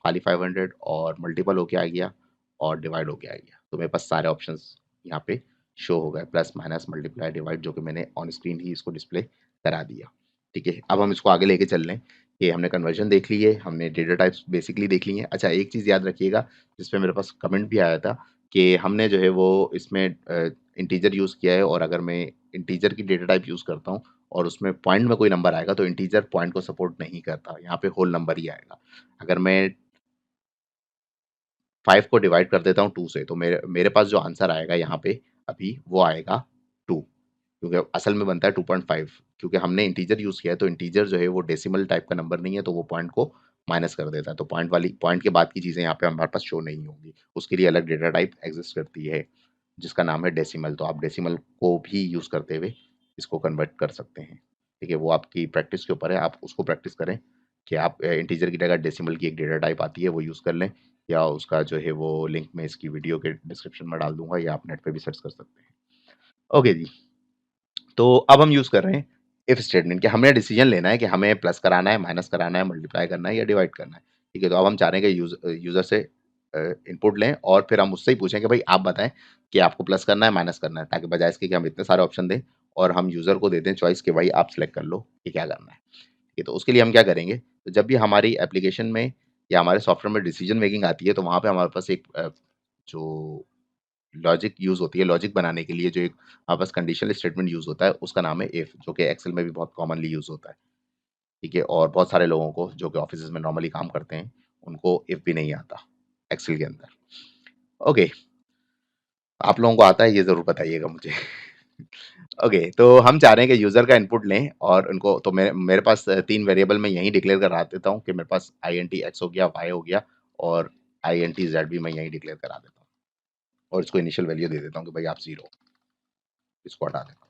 खाली 500, और मल्टीपल होके आ गया और डिवाइड होके आ गया। तो मेरे पास सारे ऑप्शंस यहाँ पे शो हो गए, प्लस माइनस मल्टीप्लाई डिवाइड, जो कि मैंने ऑन स्क्रीन ही इसको डिस्प्ले करा दिया। ठीक है, अब हम इसको आगे लेके चल रहे हैं कि हमने कन्वर्जन देख ली है, हमने डेटा टाइप्स बेसिकली देख ली हैं। अच्छा, एक चीज़ याद रखिएगा, जिस पे मेरे पास कमेंट भी आया था कि हमने जो है वो इसमें इंटीजर यूज़ किया है, और अगर मैं इंटीजर की डेटा टाइप यूज़ करता हूँ और उसमें पॉइंट में कोई नंबर आएगा तो इंटीजर पॉइंट को सपोर्ट नहीं करता, यहाँ पे होल नंबर ही आएगा। अगर मैं 5 को डिवाइड कर देता हूँ 2 से तो मेरे मेरे पास जो आंसर आएगा यहाँ पे अभी वो आएगा 2, क्योंकि असल में बनता है 2.5, क्योंकि हमने इंटीजर यूज़ किया है तो इंटीजर जो है वो डेसिमल टाइप का नंबर नहीं है तो वो पॉइंट को माइनस कर देता है, तो पॉइंट के बाद की चीज़ें यहाँ पे हमारे पास शो नहीं होंगी, उसके लिए अलग डेटा टाइप एग्जिस्ट करती है जिसका नाम है डेसिमल। तो आप डेसिमल को भी यूज़ करते हुए इसको कन्वर्ट कर सकते हैं। ठीक है, वो आपकी प्रैक्टिस के ऊपर है, आप उसको प्रैक्टिस करें कि आप इंटीजर की जगह डेसिमल की एक डेटा टाइप आती है वो यूज़ कर लें, या उसका जो है वो लिंक मैं इसकी वीडियो के डिस्क्रिप्शन में डाल दूंगा या आप नेट पे भी सर्च कर सकते हैं। ओके जी, तो अब हम यूज़ कर रहे हैं इफ स्टेटमेंट कि हमें डिसीजन लेना है कि हमें प्लस कराना है, माइनस कराना है, मल्टीप्लाई करना है या डिवाइड करना है। ठीक है, तो अब हम चाह रहे हैं कि यूज़र से इनपुट लें और फिर हम उससे ही पूछें कि भाई आप बताएं कि आपको प्लस करना है, माइनस करना है, ताकि बजाय इसके कि हम इतने सारे ऑप्शन दें और हम यूज़र को दे दें चॉइस कि भाई आप सेलेक्ट कर लो कि क्या करना है। ठीक है, तो उसके लिए हम क्या करेंगे, तो जब भी हमारी एप्लीकेशन में या हमारे सॉफ्टवेयर में डिसीजन मेकिंग आती है तो वहाँ पे हमारे पास एक जो लॉजिक यूज़ होती है, लॉजिक बनाने के लिए जो एक हमारे पास कंडीशनल स्टेटमेंट यूज़ होता है, उसका नाम है इफ, जो कि एक्सेल में भी बहुत कॉमनली यूज़ होता है। ठीक है, और बहुत सारे लोगों को जो कि ऑफिसेज़ में नॉर्मली काम करते हैं, उनको इफ भी नहीं आता एक्सेल के अंदर। ओके, आप लोगों को आता है ये ज़रूर बताइएगा मुझे। ओके, तो हम चाह रहे हैं कि यूज़र का इनपुट लें और उनको, तो मेरे मेरे पास 3 वेरिएबल मैं यहीं डिक्लेयर करा देता हूँ कि मेरे पास इंट एक्स हो गया, वाई हो गया और इंट जेड भी मैं यहीं डिक्लेयर करा देता हूँ और इसको इनिशियल वैल्यू दे देता हूँ कि भाई आप 0, इसको हटा देता हूँ।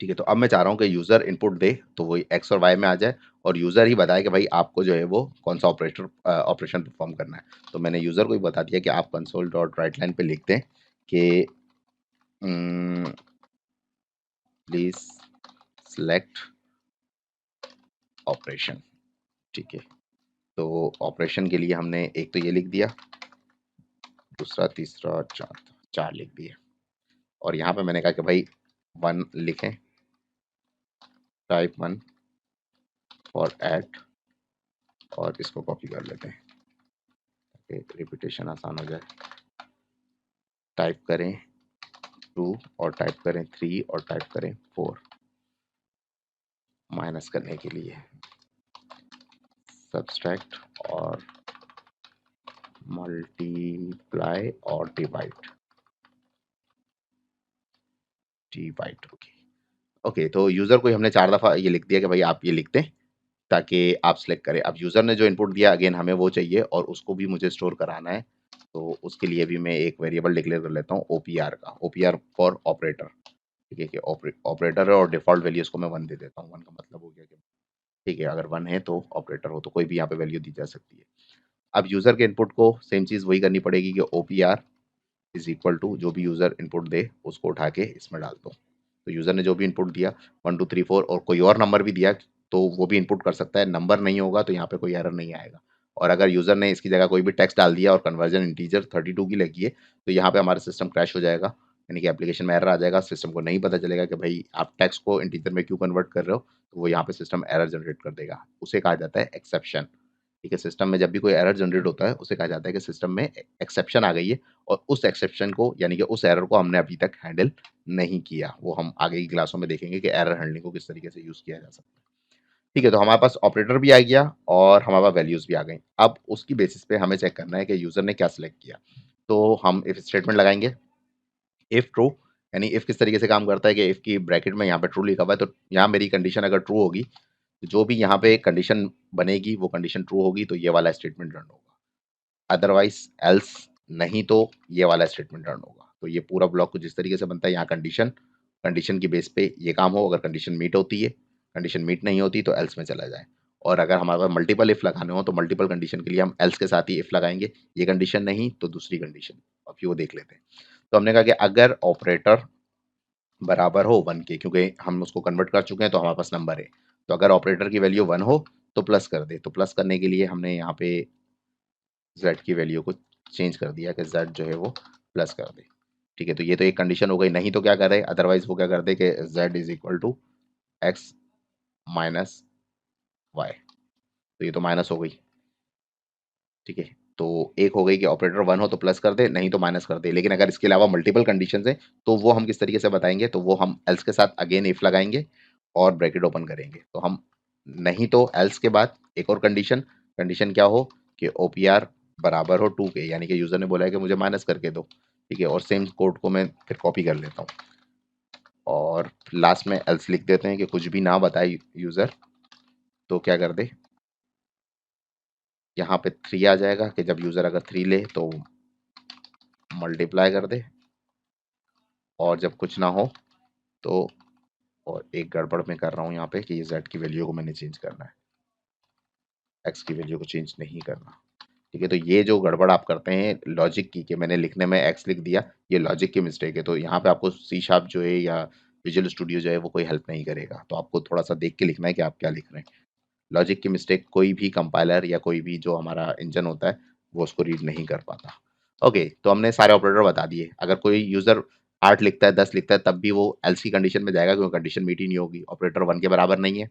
ठीक है, तो अब मैं चाह रहा हूँ कि यूज़र इनपुट दे तो वो एक्स और वाई में आ जाए और यूज़र ही बताए कि भाई आपको जो है वो कौन सा ऑपरेशन परफॉर्म करना है। तो मैंने यूज़र को ही बता दिया कि आप कंसोल डॉट राइट लाइन पे लिखते हैं कि प्लीज सेलेक्ट ऑपरेशन। ठीक है, तो ऑपरेशन के लिए हमने एक तो ये लिख दिया, दूसरा, तीसरा, चौथा, 4 लिख दिए और यहाँ पे मैंने कहा कि भाई 1 लिखें, टाइप 1 और ऐड और इसको कॉपी कर लेते हैं ताकि रिपीटेशन आसान हो जाए। टाइप करें 2 और टाइप करें 3 और टाइप करें 4, माइनस करने के लिए सब्सट्रैक्ट और मल्टीप्लाई और डिवाइड। ओके। ओके, तो यूजर को हमने 4 दफा ये लिख दिया कि भाई आप ये लिखते हैं ताकि आप सिलेक्ट करें। अब यूजर ने जो इनपुट दिया अगेन हमें वो चाहिए और उसको भी मुझे स्टोर कराना है, तो उसके लिए भी मैं एक वेरिएबल डिक्लेयर कर लेता हूँ ओपीआर का, ओपीआर फॉर ऑपरेटर। ठीक है, कि ऑपरेटर है और डिफॉल्ट वैल्यू इसको मैं 1 दे देता हूँ। 1 का मतलब हो गया कि ठीक है, अगर 1 है तो ऑपरेटर हो तो कोई भी यहाँ पे वैल्यू दी जा सकती है। अब यूज़र के इनपुट को सेम चीज़ वही करनी पड़ेगी कि ओपीआर इज़ इक्वल टू जो भी यूज़र इनपुट दे उसको उठा के इसमें डाल दो। तो यूज़र ने जो भी इनपुट दिया 1 2 3 4 और कोई और नंबर भी दिया तो वो भी इनपुट कर सकता है। नंबर नहीं होगा तो यहाँ पे कोई एरर नहीं आएगा। और अगर यूज़र ने इसकी जगह कोई भी टेक्स्ट डाल दिया और कन्वर्जन इंटीजर 32 की लगी है तो यहाँ पे हमारा सिस्टम क्रैश हो जाएगा, यानी कि एप्लीकेशन में एरर आ जाएगा। सिस्टम को नहीं पता चलेगा कि भाई आप टेक्स्ट को इंटीजर में क्यों कन्वर्ट कर रहे हो, तो वो यहाँ पे सिस्टम एरर जनरेट कर देगा। उसे कहा जाता है एक्सेप्शन। ठीक है, सिस्टम में जब भी कोई एरर जनरेट होता है उसे कहा जाता है कि सिस्टम में एक्सेप्शन आ गई है और उस एक्सेप्शन को यानी कि उस एरर को हमने अभी तक हैंडल नहीं किया। वो हम आगे की क्लासों में देखेंगे कि एरर हैंडलिंग को किस तरीके से यूज़ किया जा सकता है। ठीक है, तो हमारे पास ऑपरेटर भी आ गया और हमारे पास वैल्यूज़ भी आ गई। अब उसकी बेसिस पे हमें चेक करना है कि यूज़र ने क्या सिलेक्ट किया। तो हम इफ स्टेटमेंट लगाएँगे, इफ ट्रू, यानी इफ किस तरीके से काम करता है कि इफ की ब्रैकेट में यहाँ पे ट्रू लिखा हुआ है तो यहाँ मेरी कंडीशन अगर ट्रू होगी तो जो भी यहाँ पे कंडीशन बनेगी वो कंडीशन ट्रू होगी तो ये वाला स्टेटमेंट रन होगा। अदरवाइज एल्स नहीं तो ये वाला स्टेटमेंट रन होगा। तो ये पूरा ब्लॉक कुछ इस तरीके से बनता है। यहाँ कंडीशन कंडीशन की बेस पे ये काम हो, अगर कंडीशन मीट होती है, कंडीशन मीट नहीं होती तो एल्स में चला जाए। और अगर हमारे पास मल्टीपल इफ लगाने हो तो मल्टीपल कंडीशन के लिए हम एल्स के साथ ही इफ लगाएंगे। ये कंडीशन नहीं तो दूसरी कंडीशन, अब वो देख लेते हैं। तो हमने कहा कि अगर ऑपरेटर बराबर हो 1 के, क्योंकि हम उसको कन्वर्ट कर चुके हैं तो हमारे पास नंबर है, तो अगर ऑपरेटर की वैल्यू 1 हो तो प्लस कर दे। तो प्लस करने के लिए हमने यहाँ पे z की वैल्यू को चेंज कर दिया कि z जो है वो प्लस कर दे। ठीक है, तो ये तो एक कंडीशन हो गई, नहीं तो क्या करे, अदरवाइज वो क्या कर दे कि z is equal to x minus y, तो ये तो माइनस हो गई। ठीक है, तो एक हो गई कि ऑपरेटर 1 हो तो प्लस कर दे, नहीं तो माइनस कर दे। लेकिन अगर इसके अलावा मल्टीपल कंडीशंस हैं, तो वो हम किस तरीके से बताएँगे, तो वो हम एल्स के साथ अगेन इफ लगाएँगे और ब्रैकेट ओपन करेंगे। तो हम नहीं तो एल्स के बाद एक और कंडीशन, कंडीशन क्या हो कि ओपीआर बराबर हो 2 के, यानी कि यूज़र ने बोला है कि मुझे माइनस करके दो, ठीक है? और सेम कोड को मैं फिर कॉपी कर लेता हूँ और लास्ट में एल्स लिख देते हैं कि कुछ भी ना बताए यूज़र, तो क्या कर दे, यहाँ पे 3 आ जाएगा कि जब यूज़र अगर 3 ले तो मल्टीप्लाई कर दे, और जब कुछ ना हो तो, और एक गड़बड़ मैं कर रहा हूँ यहाँ पे कि ये z की वैल्यू को मैंने चेंज करना है, x की वैल्यू को चेंज नहीं करना। ठीक है, तो ये जो गड़बड़ आप करते हैं लॉजिक की, कि मैंने लिखने में x लिख दिया, ये लॉजिक की मिस्टेक है। तो यहाँ पे आपको सी शार्प जो है या विजुअल स्टूडियो जो है वो कोई हेल्प नहीं करेगा। तो आपको थोड़ा सा देख के लिखना है कि आप क्या लिख रहे हैं। लॉजिक की मिस्टेक कोई भी कंपाइलर या कोई भी जो हमारा इंजन होता है वो उसको रीड नहीं कर पाता। ओके, तो हमने सारे ऑपरेटर बता दिए। अगर कोई यूज़र 8 लिखता है, 10 लिखता है, तब भी वो एल्स की कंडीशन में जाएगा, क्योंकि कंडीशन मीट ही नहीं होगी। ऑपरेटर 1 के बराबर नहीं है।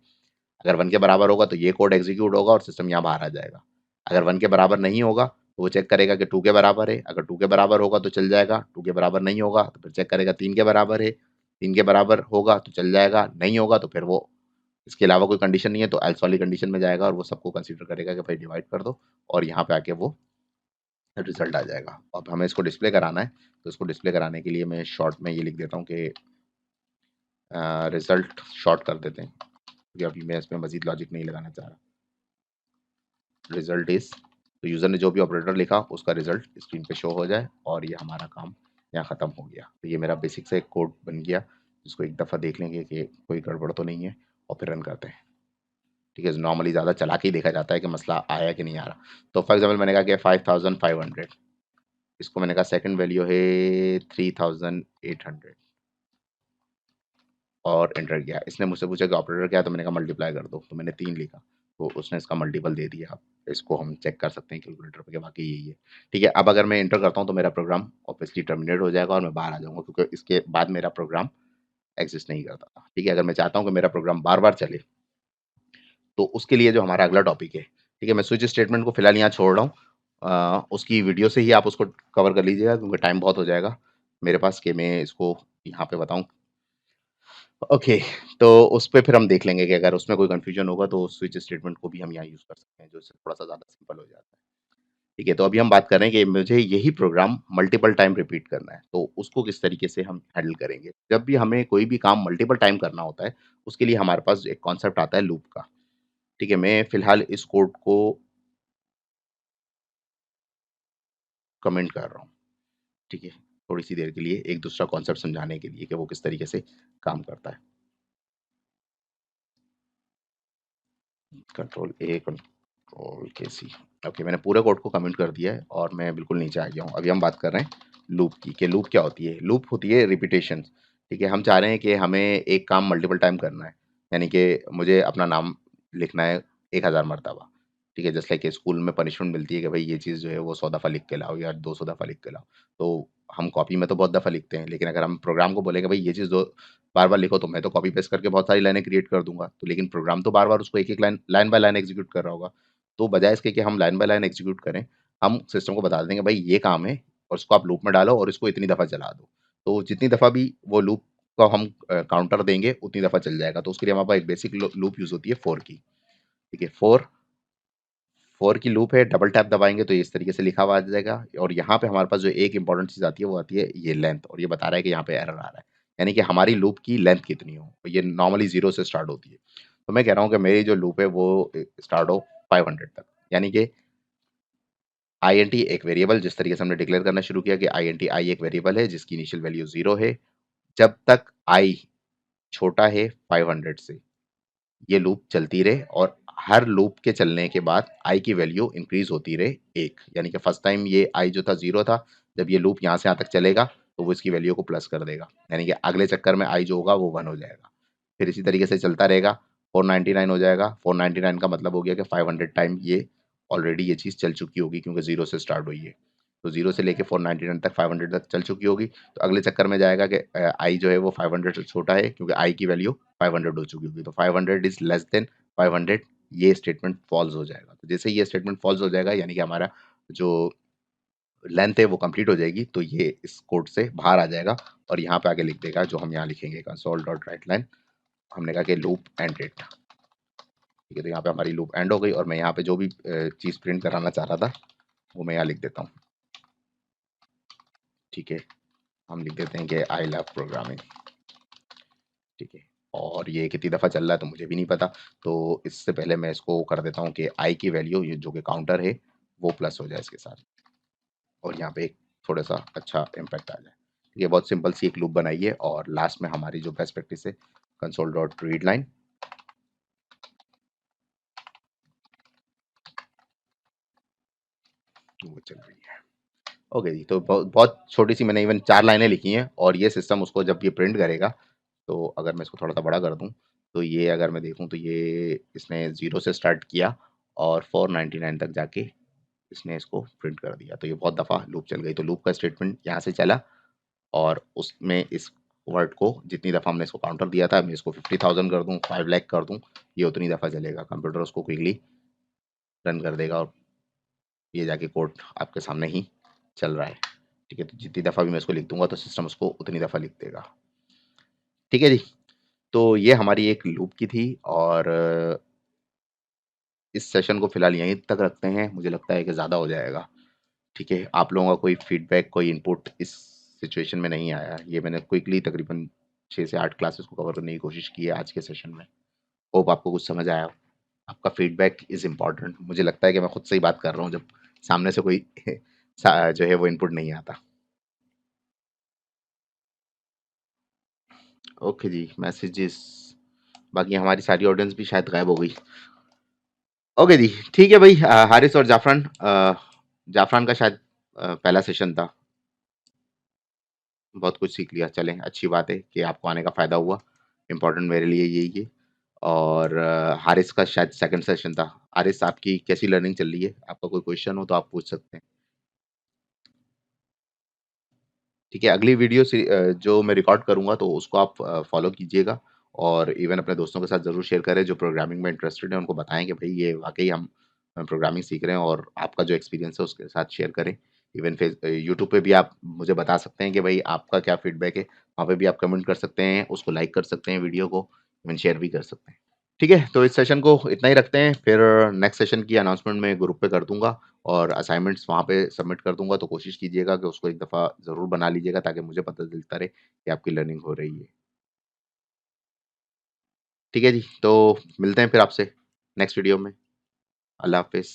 अगर 1 के बराबर होगा तो ये कोड एग्जीक्यूट होगा और सिस्टम यहाँ बाहर आ जाएगा। अगर 1 के बराबर नहीं होगा तो वो चेक करेगा कि 2 के बराबर है। अगर 2 के बराबर होगा तो चल जाएगा, 2 के बराबर नहीं होगा तो फिर चेक करेगा 3 के बराबर है, 3 के बराबर होगा तो चल जाएगा, नहीं होगा तो फिर वो, इसके अलावा कोई कंडीशन नहीं है तो एल्स वाली कंडीशन में जाएगा और वो सबको कंसीडर करेगा कि भाई डिवाइड कर दो, और यहाँ पे आके वो रिजल्ट आ जाएगा। अब हमें इसको डिस्प्ले कराना है, तो इसको डिस्प्ले कराने के लिए मैं शॉर्ट में ये लिख देता हूँ कि रिजल्ट शॉर्ट कर देते हैं, क्योंकि अभी मैं इसमें मजीद लॉजिक नहीं लगाना चाह रहा। रिजल्ट इज, तो यूज़र ने जो भी ऑपरेटर लिखा उसका रिजल्ट स्क्रीन पे शो हो जाए, और ये हमारा काम यहाँ ख़त्म हो गया। तो ये मेरा बेसिक से एक कोड बन गया, जिसको एक दफ़ा देख लेंगे कि कोई गड़बड़ तो नहीं है, और फिर रन करते हैं। ठीक है, नॉर्मली ज़्यादा चला के ही देखा जाता है कि मसला आया कि नहीं आ रहा। तो फॉर एग्जाम्पल मैंने कहा कि 5500, इसको मैंने कहा सेकंड वैल्यू है 3800, और एंटर किया। इसने मुझसे पूछा कि ऑपरेटर क्या है, तो मैंने कहा मल्टीप्लाई कर दो, तो मैंने 3 लिखा, तो उसने इसका मल्टीपल दे दिया। अब इसको हम चेक कर सकते हैं कैलकुलेटर पे कि वाक़ई यही है। ठीक है, अब अगर मैं एंटर करता हूँ तो मेरा प्रोग्राम ऑब्वियसली टर्मिनेट हो जाएगा और मैं बाहर आ जाऊँगा, क्योंकि इसके बाद मेरा प्रोग्राम एग्ज़िस्ट नहीं करता था। ठीक है, अगर मैं चाहता हूँ कि मेरा प्रोग्राम बार-बार चले, तो उसके लिए जो हमारा अगला टॉपिक है, ठीक है, मैं स्विच स्टेटमेंट को फिलहाल यहाँ छोड़ रहा हूँ। उसकी वीडियो से ही आप उसको कवर कर लीजिएगा, क्योंकि टाइम बहुत हो जाएगा मेरे पास कि मैं इसको यहाँ पे बताऊँ। ओके, तो उस पे फिर हम देख लेंगे कि अगर उसमें कोई कन्फ्यूजन होगा तो स्विच स्टेटमेंट को भी हम यहाँ यूज़ कर सकते हैं, जो इससे थोड़ा-सा ज़्यादा सिंपल हो जाता है। ठीक है, तो अभी हम बात कर रहे हैं कि मुझे यही प्रोग्राम मल्टीपल टाइम रिपीट करना है, तो उसको किस तरीके से हम हैंडल करेंगे। जब भी हमें कोई भी काम मल्टीपल टाइम करना होता है, उसके लिए हमारे पास एक कॉन्सेप्ट आता है लूप का। ठीक है, मैं फिलहाल इस कोड को कमेंट कर रहा हूँ, ठीक है? थोड़ी-सी देर के लिए एक दूसरा कॉन्सेप्ट समझाने के लिए कि वो किस तरीके से काम करता है। कंट्रोल ए, कंट्रोल के सी। ओके, मैंने पूरे कोड को कमेंट कर दिया है और मैं बिल्कुल नीचे आ गया हूँ। अभी हम बात कर रहे हैं लूप की, कि लूप क्या होती है? लूप होती है रिपिटेशंस, ठीक है? हम चाह रहे हैं कि हमें एक काम मल्टीपल टाइम करना है, यानी कि मुझे अपना नाम लिखना है 1000 मर्तबा, ठीक है? जस्ट लाइक स्कूल में पनिशमेंट मिलती है कि भाई ये चीज़ जो है वो 100 दफ़ा लिख के लाओ या 200 दफ़ा लिख के लाओ। तो हम कॉपी में तो बहुत दफ़ा लिखते हैं, लेकिन अगर हम प्रोग्राम को बोलेंगे भाई ये चीज़ दो बार-बार लिखो, तो मैं तो कॉपी पेस्ट करके बहुत सारी लाइनें क्रिएट कर दूँगा। तो लेकिन प्रोग्राम तो बार-बार उसको एक-एक line line by line execute कर रहा होगा। तो बजाय इसके कि हम लाइन बाय लाइन एग्ज़ीक्यूट करें, हम सिस्टम को बता देंगे भाई ये काम है और इसको आप लूप में डालो और इसको इतनी दफ़ा चला दो। तो जितनी दफ़ा भी वो लूप को हम काउंटर देंगे उतनी दफ़ा चल जाएगा। तो उसके लिए हमारे पास एक बेसिक लूप यूज़ होती है फोर की। ठीक है, फोर फोर की लूप है, डबल टैप दबाएँगे तो ये इस तरीके से लिखा हुआ आ जाएगा, और यहाँ पे हमारे पास जो एक इम्पोर्टेंट चीज़ आती है वो आती है ये लेंथ, और ये बता रहा है कि यहाँ पे एरर आ रहा है। यानी कि हमारी लूप की लेंथ कितनी हो, तो ये नॉर्मली 0 से स्टार्ट होती है। तो मैं कह रहा हूँ कि मेरी जो लूप है वो स्टार्ट हो 500 तक। यानी कि आईएनटी एक वेरिएबल, जिस तरीके से हमने डिक्लेयर करना शुरू किया कि आईएनटी आई एक वेरिएबल है जिसकी इनिशियल वैल्यू 0 है, जब तक आई छोटा है 500 से, ये लूप चलती रहे, और हर लूप के चलने के बाद आई की वैल्यू इंक्रीज होती रहे 1। यानी कि फर्स्ट टाइम ये आई जो था 0 था, जब ये लूप यहाँ से यहाँ तक चलेगा तो वो इसकी वैल्यू को प्लस कर देगा, यानी कि अगले चक्कर में आई जो होगा वो 1 हो जाएगा। फिर इसी तरीके से चलता रहेगा, 499 हो जाएगा। 499 का मतलब हो गया कि 500 टाइम ये ऑलरेडी ये चीज़ चल चुकी होगी, क्योंकि 0 से स्टार्ट हुई है। तो 0 से लेके 499 तक 500 तक चल चुकी होगी। तो अगले चक्कर में जाएगा कि आई जो है वो 500 से छोटा है, क्योंकि आई की वैल्यू 500 हो चुकी होगी। तो 500 इज़ लेस देन 500, ये स्टेटमेंट फॉल्स हो जाएगा। तो जैसे ही ये स्टेटमेंट फॉल्स हो जाएगा, यानी कि हमारा जो लेंथ है वो कंप्लीट हो जाएगी, तो ये इस कोड से बाहर आ जाएगा और यहाँ पे आके लिख देगा जो हम यहाँ लिखेंगे कंसोल डॉट राइट लाइन, हमने कहा कि लूप एंड डेट। ठीक है, तो यहाँ पे हमारी लूप एंड हो गई और मैं यहाँ पे जो भी चीज़ प्रिंट कराना चाह रहा था वो मैं यहाँ लिख देता हूँ। ठीक है, हम लिख देते हैं कि आई लव प्रोग्रामिंग। ठीक है, और ये कितनी दफ़ा चल रहा है तो मुझे भी नहीं पता, तो इससे पहले मैं इसको कर देता हूँ कि आई की वैल्यू ये जो कि काउंटर है वो प्लस हो जाए इसके साथ, और यहाँ पे एक थोड़ा-सा अच्छा इम्पैक्ट आ जाए। ये बहुत सिंपल सी एक लूप बनाई है और लास्ट में हमारी जो बेस्ट प्रैक्टिस है कंसोल डॉट रीड लाइन, वो चल रही है। ओके जी, तो बहुत बहुत छोटी-सी मैंने इवन 4 लाइनें लिखी हैं और ये सिस्टम उसको जब ये प्रिंट करेगा, तो अगर मैं इसको थोड़ा-सा बड़ा कर दूँ, तो ये अगर मैं देखूँ तो ये इसने 0 से स्टार्ट किया और 499 तक जाके इसने इसको प्रिंट कर दिया। तो ये बहुत दफ़ा लूप चल गई। तो लूप का स्टेटमेंट यहाँ से चला और उसमें इस वर्ड को जितनी दफ़ा हमने इसको काउंटर दिया था, मैं इसको 50,000 कर दूँ, 5 लाख कर दूँ, ये उतनी दफ़ा चलेगा। कंप्यूटर उसको क्विकली रन कर देगा और ये जाके कोड आपके सामने ही चल रहा है। ठीक है, तो जितनी दफ़ा भी मैं इसको लिख दूँगा तो सिस्टम उसको उतनी दफ़ा लिख देगा। ठीक है जी, तो ये हमारी एक लूप की थी और इस सेशन को फ़िलहाल यहीं तक रखते हैं, मुझे लगता है कि ज़्यादा हो जाएगा। ठीक है, आप लोगों का कोई फीडबैक, कोई इनपुट इस सिचुएशन में नहीं आया। ये मैंने क्विकली तकरीबन 6 से 8 क्लासेस को कवर करने की कोशिश की है आज के सेशन में। होप आपको कुछ समझ आया हो। आपका फीडबैक इज़ इम्पोर्टेंट। मुझे लगता है कि मैं खुद से ही बात कर रहा हूँ जब सामने से कोई जो है वो इनपुट नहीं आता। ओके जी, मैसेजेस, बाकी हमारी सारी ऑडियंस भी शायद गायब हो गई। ओके जी, ठीक है भाई। हारिस और जाफ़रान का शायद पहला सेशन था। बहुत कुछ सीख लिया, चलें अच्छी बात है कि आपको आने का फ़ायदा हुआ। इम्पोर्टेंट मेरे लिए यही है। और हारिस का शायद सेकंड सेशन था। हारिस, आपकी कैसी लर्निंग चल रही है? आपका कोई क्वेश्चन हो तो आप पूछ सकते हैं। ठीक है, अगली वीडियो जो मैं रिकॉर्ड करूँगा तो उसको आप फ़ॉलो कीजिएगा और इवन अपने दोस्तों के साथ ज़रूर शेयर करें जो प्रोग्रामिंग में इंटरेस्टेड हैं, उनको बताएँ कि भई ये वाक़ई हम प्रोग्रामिंग सीख रहे हैं और आपका जो एक्सपीरियंस है उसके साथ शेयर करें। इवन यूट्यूब पे भी आप मुझे बता सकते हैं कि भई आपका क्या फीडबैक है, वहाँ पे भी आप कमेंट कर सकते हैं, उसको लाइक कर सकते हैं वीडियो को, इवन शेयर भी कर सकते हैं। ठीक है, तो इस सेशन को इतना ही रखते हैं, फिर नेक्स्ट सेशन की अनाउंसमेंट मैं ग्रुप पे कर दूँगा और असाइनमेंट्स वहाँ पे सबमिट कर दूँगा, तो कोशिश कीजिएगा कि उसको एक दफ़ा ज़रूर बना लीजिएगा ताकि मुझे पता चलता रहे कि आपकी लर्निंग हो रही है। ठीक है जी, तो मिलते हैं फिर आपसे नेक्स्ट वीडियो में। अल्लाह हाफ़िज़।